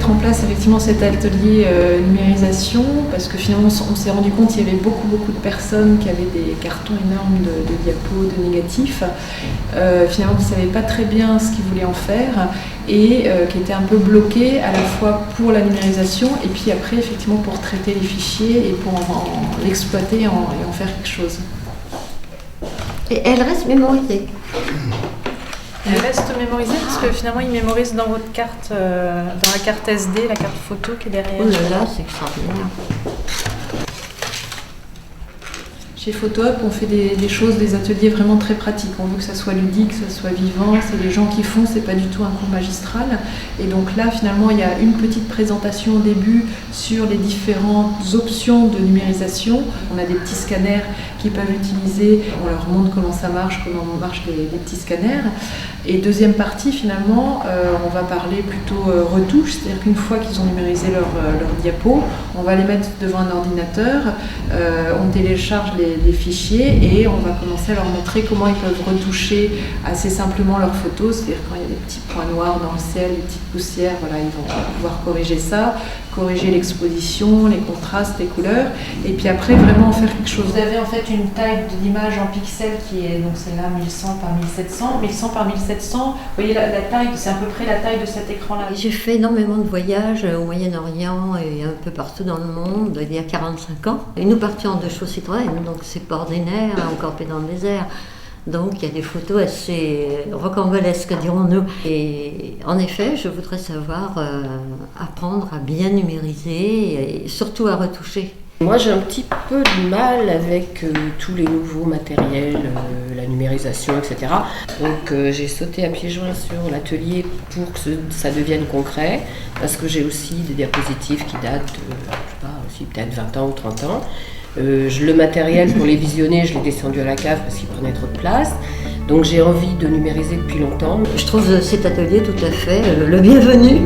mettre en place effectivement cet atelier numérisation parce que finalement on s'est rendu compte qu'il y avait beaucoup de personnes qui avaient des cartons énormes de diapos, de négatifs, finalement qui ne savaient pas très bien ce qu'ils voulaient en faire et qui étaient un peu bloqués à la fois pour la numérisation et puis après effectivement pour traiter les fichiers et pour l'exploiter et en faire quelque chose. Et elle reste mémorisée. Elle reste mémorisée parce que finalement il mémorise dans votre carte, dans la carte SD, la carte photo qui est derrière. Oh là là, c'est extraordinaire. Chez PhotoUp, on fait des choses, des ateliers vraiment très pratiques. On veut que ça soit ludique, que ça soit vivant. C'est les gens qui font, c'est pas du tout un cours magistral. Et donc là, finalement, il y a une petite présentation au début sur les différentes options de numérisation. On a des petits scanners qu'ils peuvent utiliser. On leur montre comment ça marche, comment marchent les petits scanners. Et deuxième partie, finalement, on va parler plutôt retouche, c'est-à-dire qu'une fois qu'ils ont numérisé leur diapo, on va les mettre devant un ordinateur, on télécharge les fichiers et on va commencer à leur montrer comment ils peuvent retoucher assez simplement leurs photos, c'est-à-dire quand il y a des petits points noirs dans le ciel, des petites poussières, voilà, ils vont pouvoir corriger ça, corriger l'exposition, les contrastes, les couleurs, et puis après vraiment faire quelque chose. Vous avez en fait une taille d'image en pixels qui est, donc c'est là 1100 par 1700, 1100 par 1700, vous voyez la taille, c'est à peu près la taille de cet écran-là. J'ai fait énormément de voyages au Moyen-Orient et un peu partout dans le monde il y a 45 ans. Et nous partions de Chaux-Citroën, donc c'est pas ordinaire, on campait dans le désert. Donc il y a des photos assez rocambolesques, dirons-nous. Et en effet, je voudrais savoir apprendre à bien numériser et surtout à retoucher. Moi, j'ai un petit peu de mal avec tous les nouveaux matériels, la numérisation, etc. Donc, j'ai sauté à pieds joints sur l'atelier pour que ça devienne concret, parce que j'ai aussi des diapositives qui datent, je sais pas, aussi peut-être 20 ans ou 30 ans. Le matériel pour les visionner, je l'ai descendu à la cave parce qu'il prenait trop de place. Donc, j'ai envie de numériser depuis longtemps. Je trouve cet atelier tout à fait le bienvenu.